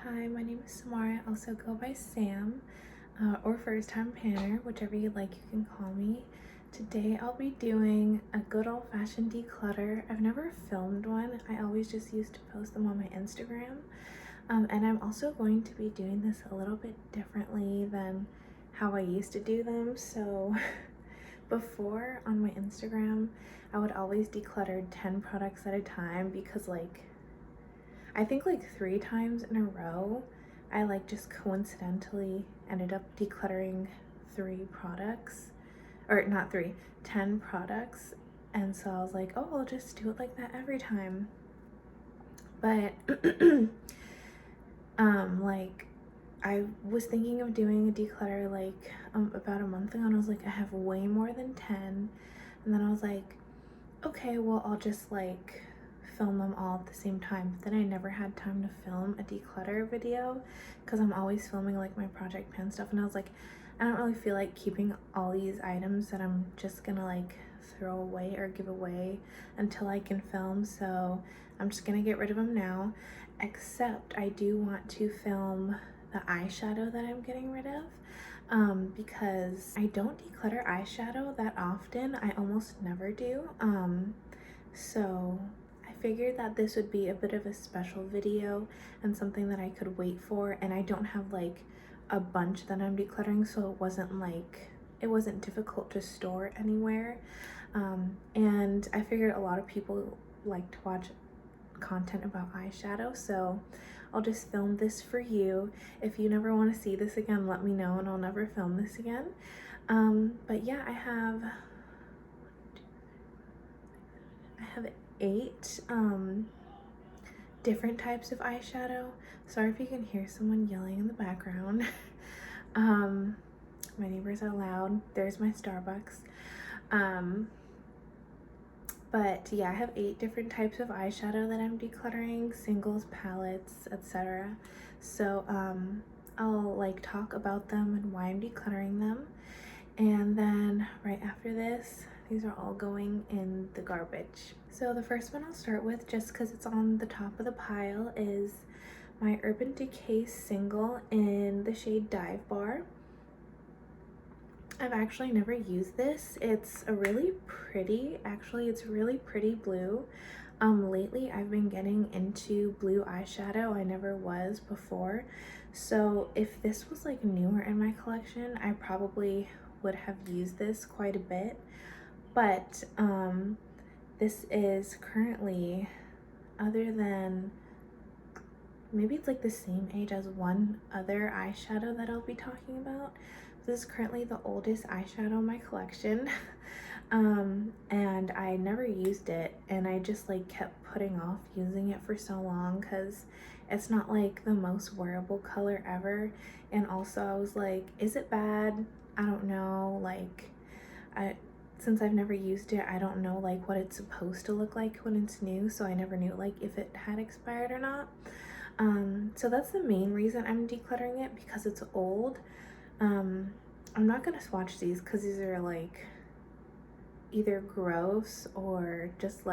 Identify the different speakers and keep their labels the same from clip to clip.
Speaker 1: Hi, my name is Samara. I also go by Sam, or First Time Panner, whichever you like, you can call me. Today I'll be doing a good old-fashioned declutter. I've never filmed one. I always just used to post them on my Instagram. And I'm also going to be doing this a little bit differently than how I used to do them. So before on my Instagram, I would always declutter 10 products at a time because I think 3 times in a row, I just coincidentally ended up decluttering 3 products, or not 3, 10 products. And so I was like, oh, I'll just do it like that every time. But I was thinking of doing a declutter about a month ago, and I was like, I have way more than 10. And then I was like, okay, well, I'll just film them all at the same time. But then I never had time to film a declutter video because I'm always filming my project pan stuff, and I was like, I don't really feel like keeping all these items that I'm just gonna throw away or give away until I can film, so I'm just gonna get rid of them now. Except I do want to film the eyeshadow that I'm getting rid of, because I don't declutter eyeshadow that often. I almost never do. So I figured that this would be a bit of a special video and something that I could wait for, and I don't have a bunch that I'm decluttering, so it wasn't difficult to store anywhere. And I figured a lot of people like to watch content about eyeshadow, so I'll just film this for you. If you never want to see this again, let me know and I'll never film this again. But yeah, I have 8 different types of eyeshadow. Sorry if you can hear someone yelling in the background. My neighbors are loud. There's my Starbucks. But yeah, I have 8 different types of eyeshadow that I'm decluttering, singles, palettes, etc. So I'll talk about them and why I'm decluttering them. And then right after this, these are all going in the garbage. So the first one I'll start with, just because it's on the top of the pile, is my Urban Decay single in the shade Dive Bar. I've actually never used this. It's a really pretty, it's really pretty blue. Lately I've been getting into blue eyeshadow. I never was before. So if this was newer in my collection, I probably would have used this quite a bit. But this is currently, other than maybe it's the same age as one other eyeshadow that I'll be talking about, this is currently the oldest eyeshadow in my collection. And I never used it, and I just kept putting off using it for so long because it's not the most wearable color ever. And also I was like, is it bad? I don't know. Since I've never used it, I don't know what it's supposed to look like when it's new, so I never knew if it had expired or not. So that's the main reason I'm decluttering it, because it's old. I'm not gonna swatch these because these are either gross or just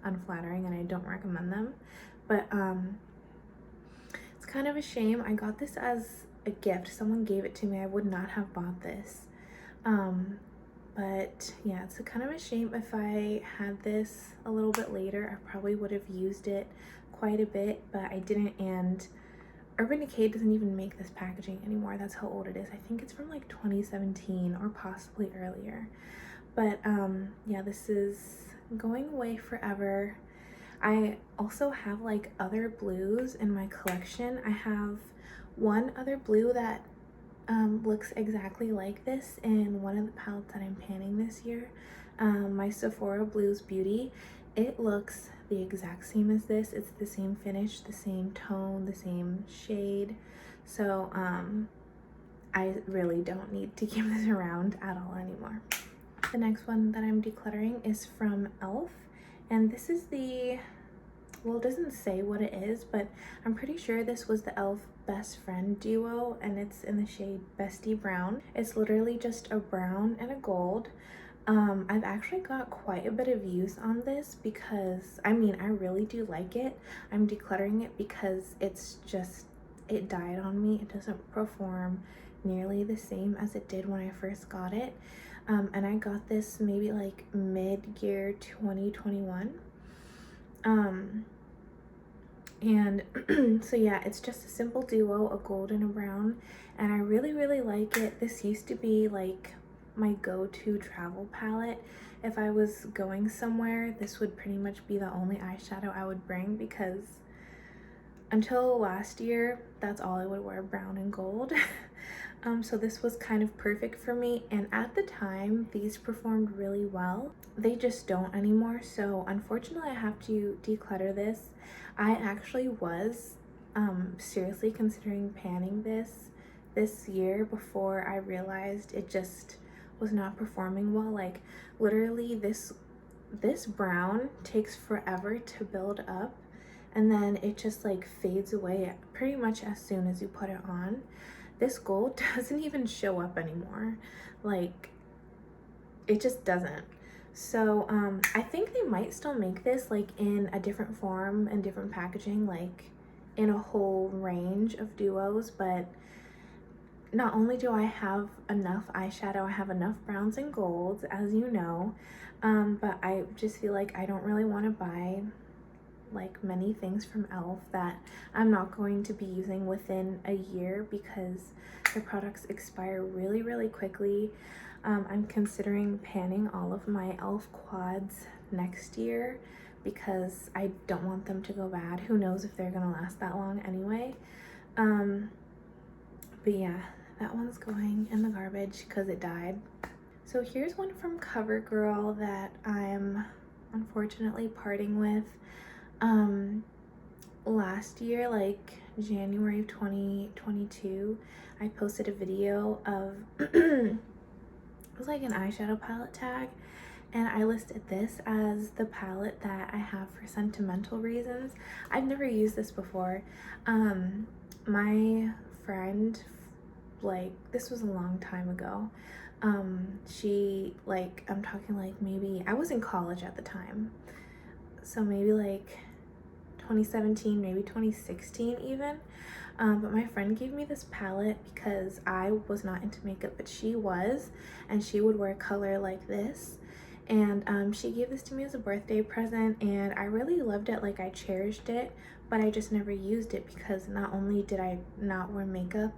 Speaker 1: unflattering, and I don't recommend them. But it's kind of a shame. I got this as a gift. Someone gave it to me. I would not have bought this. But yeah, it's kind of a shame. If I had this a little bit later, I probably would have used it quite a bit, but I didn't. And Urban Decay doesn't even make this packaging anymore. That's how old it is. I think it's from 2017 or possibly earlier. But yeah, this is going away forever. I also have other blues in my collection. I have one other blue that looks exactly like this in one of the palettes that I'm panning this year, my Sephora Blues Beauty. It looks the exact same as this. It's the same finish, the same tone, the same shade. So I really don't need to keep this around at all anymore. The next one that I'm decluttering is from e.l.f. and this is the, well, it doesn't say what it is, but I'm pretty sure this was the e.l.f. Best Friend duo, and it's in the shade Bestie Brown. It's literally just a brown and a gold. I've actually got quite a bit of use on this because, I mean, I really do like it. I'm decluttering it because it's just it died on me. It doesn't perform nearly the same as it did when I first got it. And I got this maybe like mid-year 2021. And so yeah, it's just a simple duo, a gold and a brown, and I really, really like it. This used to be like my go-to travel palette. If I was going somewhere, this would pretty much be the only eyeshadow I would bring, because until last year, that's all I would wear, brown and gold. So this was kind of perfect for me, and at the time, these performed really well. They just don't anymore, so unfortunately I have to declutter this. I actually was seriously considering panning this year before I realized it just was not performing well. Like literally this brown takes forever to build up, and then it just like fades away pretty much as soon as you put it on. This gold doesn't even show up anymore. Like it just doesn't. So I think they might still make this like in a different form and different packaging, like in a whole range of duos, but not only do I have enough eyeshadow, I have enough browns and golds, as you know, but I just feel like I don't really want to buy like many things from e.l.f. that I'm not going to be using within a year, because the products expire really, really quickly. I'm considering panning all of my e.l.f. quads next year because I don't want them to go bad. Who knows if they're gonna last that long anyway. But yeah, that one's going in the garbage because it died. So here's one from CoverGirl that I'm unfortunately parting with. Last year, like January of 2022, I posted a video of it was like an eyeshadow palette tag, and I listed this as the palette that I have for sentimental reasons. I've never used this before. My friend, like, this was a long time ago, she, like, I'm talking like maybe I was in college at the time, so maybe like 2017, maybe 2016 even. But my friend gave me this palette because I was not into makeup, but she was, and she would wear color like this. And she gave this to me as a birthday present, and I really loved it. Like, I cherished it, but I just never used it because not only did I not wear makeup,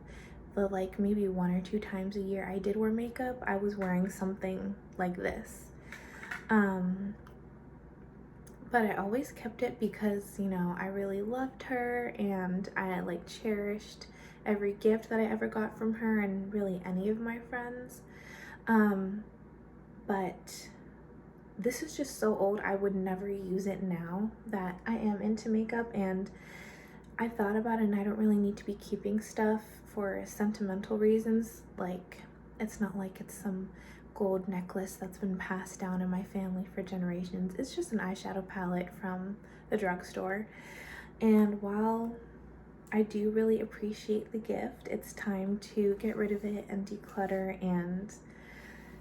Speaker 1: but like maybe 1 or 2 times a year I did wear makeup, I was wearing something like this. But I always kept it because, you know, I really loved her, and I like cherished every gift that I ever got from her, and really any of my friends. But this is just so old, I would never use it now that I am into makeup, and I thought about it, and I don't really need to be keeping stuff for sentimental reasons. Like, it's not like it's some gold necklace that's been passed down in my family for generations. It's just an eyeshadow palette from the drugstore. And while I do really appreciate the gift, it's time to get rid of it and declutter and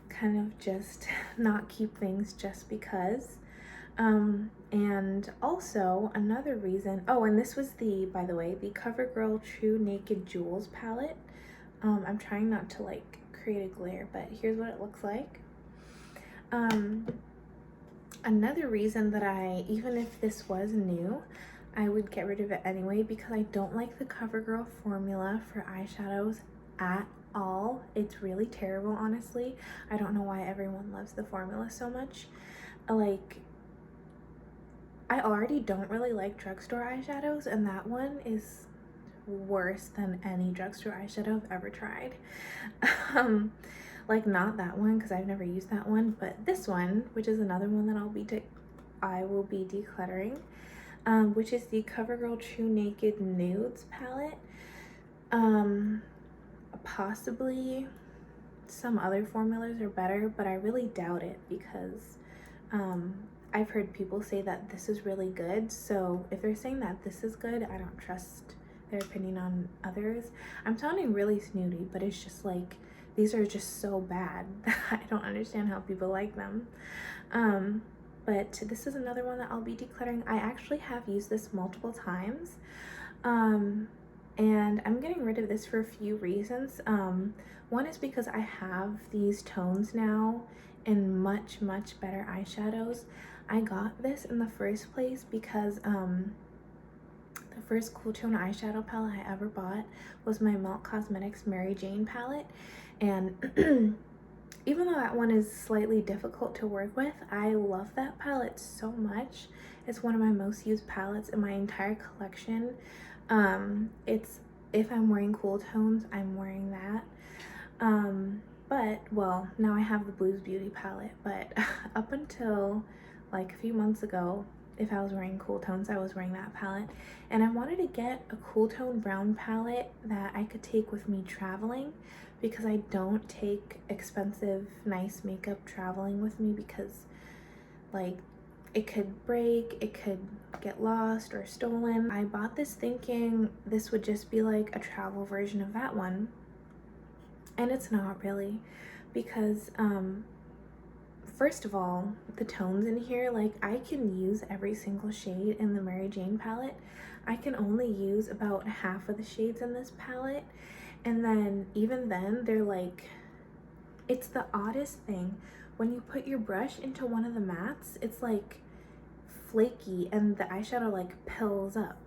Speaker 1: kind of just not keep things just because. And also another reason, oh, and this was by the way, the CoverGirl True Naked Jewels palette. I'm trying not to like create a glare, but here's what it looks like. Another reason that even if this was new, I would get rid of it anyway, because I don't like the CoverGirl formula for eyeshadows at all. It's really terrible, honestly. I don't know why everyone loves the formula so much. Like, I already don't really like drugstore eyeshadows, and that one is worse than any drugstore eyeshadow I've ever tried. Like, not that one because I've never used that one, but this one, which is another one that I will be decluttering, which is the CoverGirl True Naked Nudes palette. Possibly some other formulas are better, but I really doubt it because I've heard people say that this is really good. So if they're saying that this is good, I don't trust their opinion on others. I'm sounding really snooty, but it's just like, these are just so bad that I don't understand how people like them. But this is another one that I'll be decluttering. I actually have used this multiple times. and I'm getting rid of this for a few reasons. One is because I have these tones now in much better eyeshadows. I got this in the first place because the first cool tone eyeshadow palette I ever bought was my Melt Cosmetics Mary Jane palette, and even though that one is slightly difficult to work with, I love that palette so much. It's one of my most used palettes in my entire collection. It's, if I'm wearing cool tones, I'm wearing that. But, well, now I have the Blues Beauty palette, but up until like a few months ago, if I was wearing cool tones, I was wearing that palette. And I wanted to get a cool tone brown palette that I could take with me traveling, because I don't take expensive, nice makeup traveling with me, because like it could break, it could get lost or stolen. I bought this thinking this would just be like a travel version of that one, and it's not really, because first of all, the tones in here, like I can use every single shade in the Mary Jane palette. I can only use about half of the shades in this palette, and then even then they're like, it's the oddest thing. When you put your brush into one of the mattes, it's like flaky and the eyeshadow like pills up.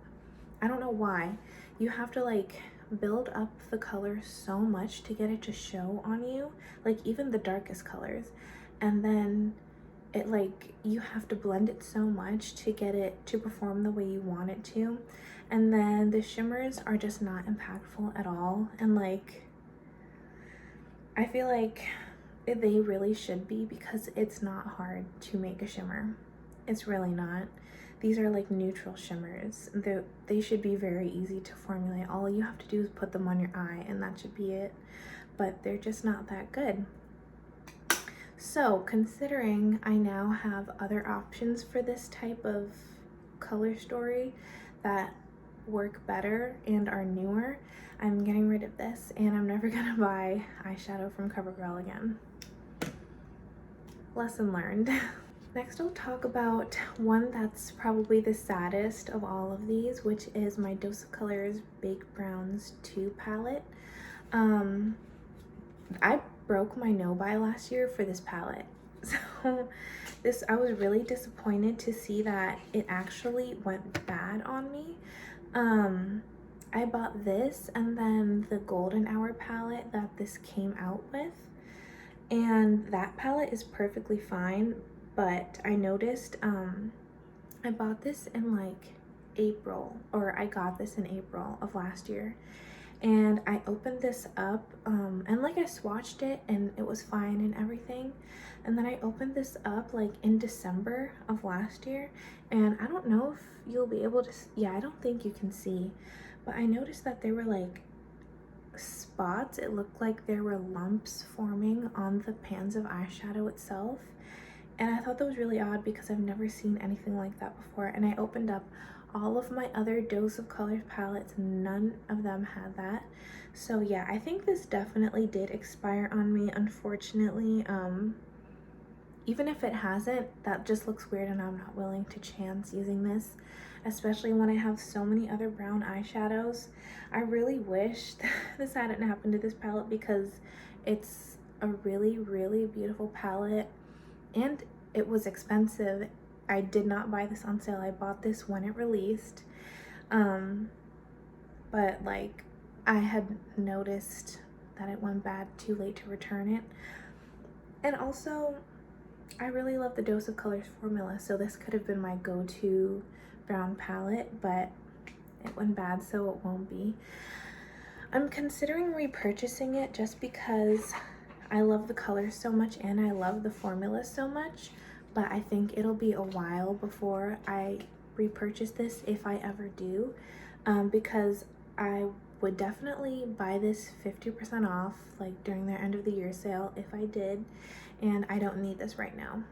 Speaker 1: I don't know why. You have to like build up the color so much to get it to show on you, like even the darkest colors, and then it like you have to blend it so much to get it to perform the way you want it to, and then the shimmers are just not impactful at all. And like I feel like they really should be, because it's not hard to make a shimmer. It's really not. These are like neutral shimmers. They should be very easy to formulate. All you have to do is put them on your eye and that should be it. But they're just not that good. So considering I now have other options for this type of color story that work better and are newer, I'm getting rid of this, and I'm never gonna buy eyeshadow from CoverGirl again. Lesson learned. Next, I'll talk about one that's probably the saddest of all of these, which is my Dose of Colors Baked Browns 2 palette. I broke my no-buy last year for this palette. So I was really disappointed to see that it actually went bad on me. I bought this and then the Golden Hour palette that this came out with, and that palette is perfectly fine. But I noticed I bought this in like April, or I got this in April of last year, and I opened this up and like I swatched it and it was fine and everything, and then I opened this up like in December of last year, and I don't know if you'll be able to, yeah, I don't think you can see, but I noticed that there were like spots. It looked like there were lumps forming on the pans of eyeshadow itself. And I thought that was really odd because I've never seen anything like that before. And I opened up all of my other Dose of Colors palettes, none of them had that. So yeah, I think this definitely did expire on me, unfortunately. Even if it hasn't, that just looks weird and I'm not willing to chance using this, especially when I have so many other brown eyeshadows. I really wish this hadn't happened to this palette, because it's a really beautiful palette. And it was expensive. I did not buy this on sale. I bought this when it released. But like I had noticed that it went bad too late to return it. And also, I really love the Dose of Colors formula, so this could have been my go-to brown palette, but it went bad, so it won't be. I'm considering repurchasing it just because I love the colors so much and I love the formula so much, but I think it'll be a while before I repurchase this, if I ever do, because I would definitely buy this 50% off like during their end of the year sale if I did, and I don't need this right now.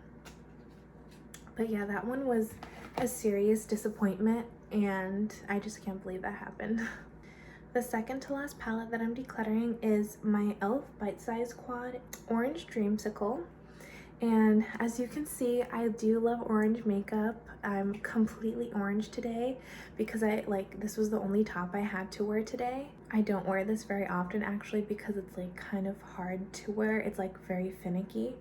Speaker 1: But yeah, that one was a serious disappointment and I just can't believe that happened. The second to last palette that I'm decluttering is my e.l.f. Bite Size Quad Orange Dreamsicle. And as you can see, I do love orange makeup. I'm completely orange today because this was the only top I had to wear today. I don't wear this very often actually because it's like kind of hard to wear. It's like very finicky.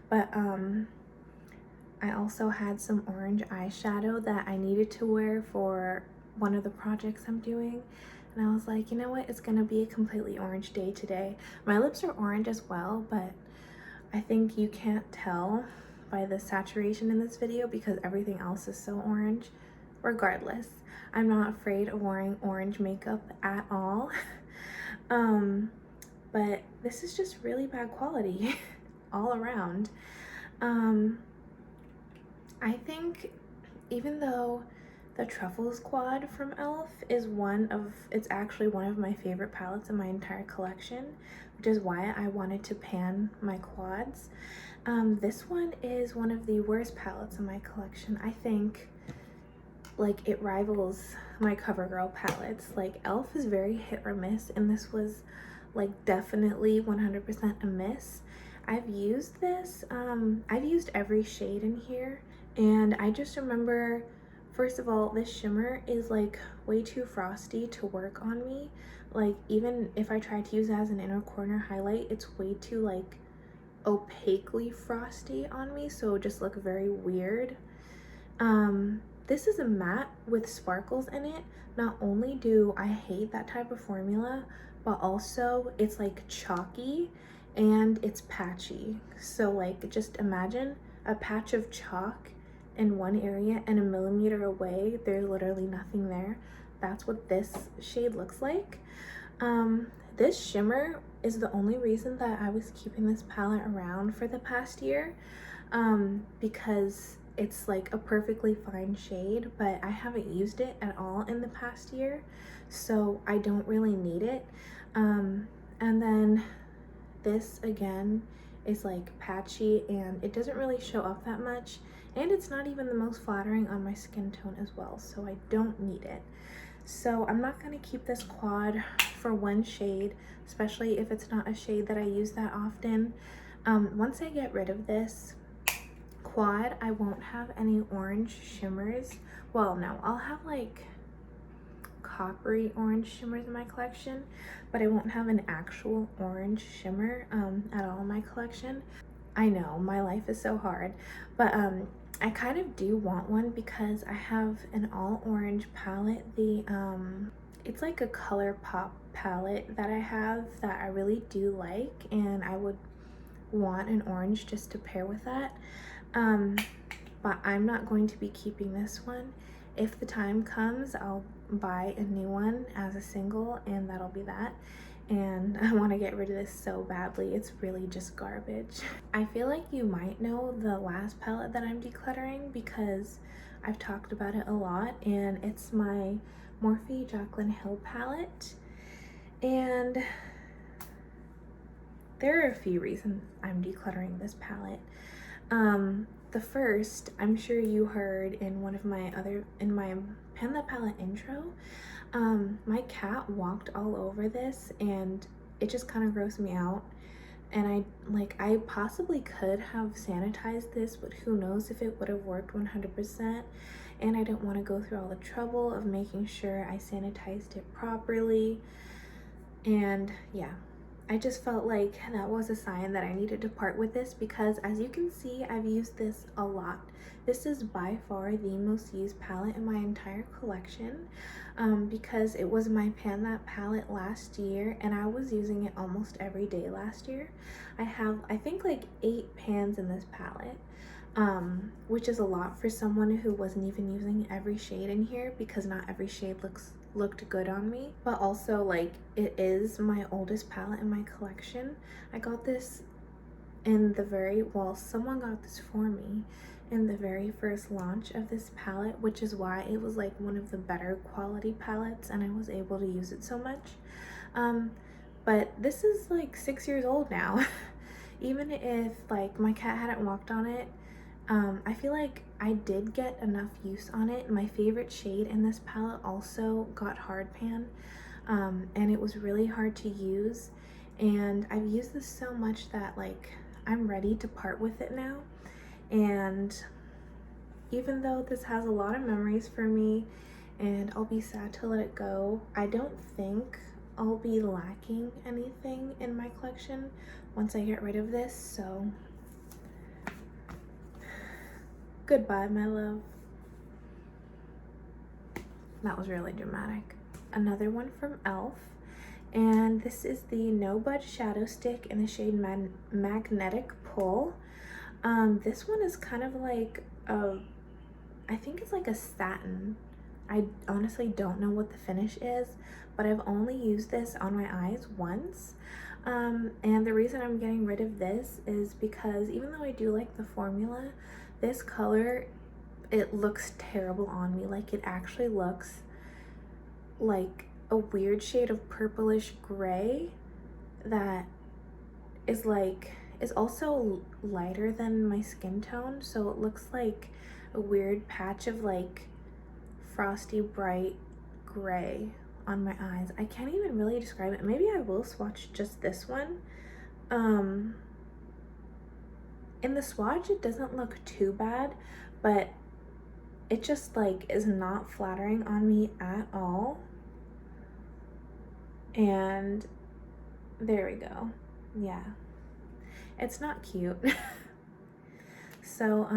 Speaker 1: But I also had some orange eyeshadow that I needed to wear for one of the projects I'm doing. And I was like, you know what? It's gonna be a completely orange day today. My lips are orange as well, but I think you can't tell by the saturation in this video because everything else is so orange. Regardless, I'm not afraid of wearing orange makeup at all. But this is just really bad quality all around. I think even though the Truffles quad from e.l.f. is it's actually one of my favorite palettes in my entire collection, which is why I wanted to pan my quads. This one is one of the worst palettes in my collection. I think like it rivals my CoverGirl palettes. Like e.l.f. is very hit or miss, and this was like definitely 100% a miss. I've used this, I've used every shade in here, and I just remember, first of all, this shimmer is like way too frosty to work on me. Like even if I try to use it as an inner corner highlight, it's way too like opaquely frosty on me, so it just look very weird. This is a matte with sparkles in it. Not only do I hate that type of formula, but also it's like chalky and it's patchy. So like just imagine a patch of chalk in one area and a millimeter away there's literally nothing there. That's what this shade looks like. This shimmer is the only reason that I was keeping this palette around for the past year, because it's like a perfectly fine shade, but I haven't used it at all in the past year, so I don't really need it. And then this again is like patchy and it doesn't really show up that much, and it's not even the most flattering on my skin tone as well, so I don't need it. So I'm not going to keep this quad for one shade, especially if it's not a shade that I use that often. Once I get rid of this quad, I won't have any orange shimmers. Well, no, I'll have like coppery orange shimmers in my collection, but I won't have an actual orange shimmer at all in my collection. I know my life is so hard, but I kind of do want one because I have an all orange palette. It's like a ColourPop palette that I have that I really do like, and I would want an orange just to pair with that. But I'm not going to be keeping this one. If the time comes, I'll buy a new one as a single, and that'll be that. And I want to get rid of this so badly. It's really just garbage. I feel like you might know the last palette that I'm decluttering because I've talked about it a lot, and it's my Morphe Jaclyn Hill palette. And there are a few reasons I'm decluttering this palette. The first, I'm sure you heard in my Pan That Palette intro, my cat walked all over this and it just kind of grossed me out. And I possibly could have sanitized this, but who knows if it would have worked 100%. And I didn't want to go through all the trouble of making sure I sanitized it properly. And yeah, I just felt like that was a sign that I needed to part with this because, as you can see, I've used this a lot. This is by far the most used palette in my entire collection, because it was my Pan That palette last year and I was using it almost every day last year. I have, I think, like 8 pans in this palette, which is a lot for someone who wasn't even using every shade in here because not every shade looked good on me. But also, like, it is my oldest palette in my collection. I got this in someone got this for me in the very first launch of this palette, which is why it was like one of the better quality palettes and I was able to use it so much. But this is like 6 years old now. Even if like my cat hadn't walked on it, I feel like I did get enough use on it. My favorite shade in this palette also got hard pan, and it was really hard to use, and I've used this so much that like I'm ready to part with it now. And even though this has a lot of memories for me and I'll be sad to let it go, I don't think I'll be lacking anything in my collection once I get rid of this. So goodbye, my love. That was really dramatic. Another one from e.l.f. And this is the No Budge Shadow Stick in the shade Magnetic Pull. This one is kind of like I think it's like a satin. I honestly don't know what the finish is, but I've only used this on my eyes once. And the reason I'm getting rid of this is because even though I do like the formula, this color, it looks terrible on me. Like, it actually looks like a weird shade of purplish gray that is also lighter than my skin tone, so it looks like a weird patch of like frosty bright gray on my eyes. I can't even really describe it. Maybe I will swatch just this one. In the swatch it doesn't look too bad, but it just like is not flattering on me at all. And there we go. Yeah, it's not cute. So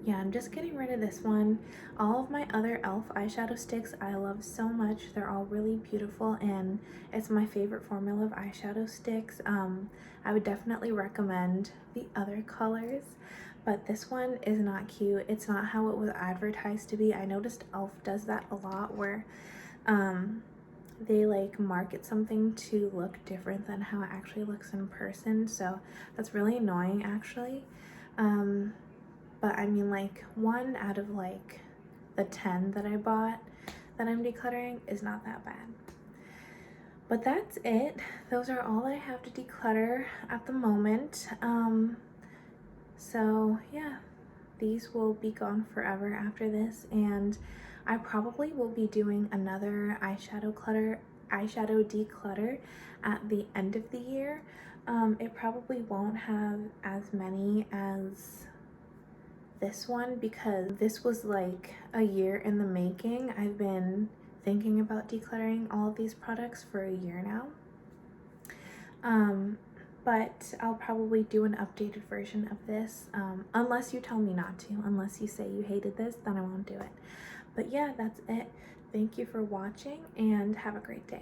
Speaker 1: yeah, I'm just getting rid of this one. All of my other e.l.f. eyeshadow sticks I love so much. They're all really beautiful and it's my favorite formula of eyeshadow sticks. I would definitely recommend the other colors, but this one is not cute. It's not how it was advertised to be. I noticed e.l.f. does that a lot, where they like market something to look different than how it actually looks in person. So that's really annoying, actually. But I mean, like, 1 out of like the 10 that I bought that I'm decluttering is not that bad. But that's it. Those are all I have to declutter at the moment. So yeah, these will be gone forever after this, and I probably will be doing another eyeshadow declutter at the end of the year. It probably won't have as many as this one because this was like a year in the making. I've been thinking about decluttering all of these products for a year now. But I'll probably do an updated version of this, unless you tell me not to. Unless you say you hated this, then I won't do it. But yeah, that's it. Thank you for watching and have a great day.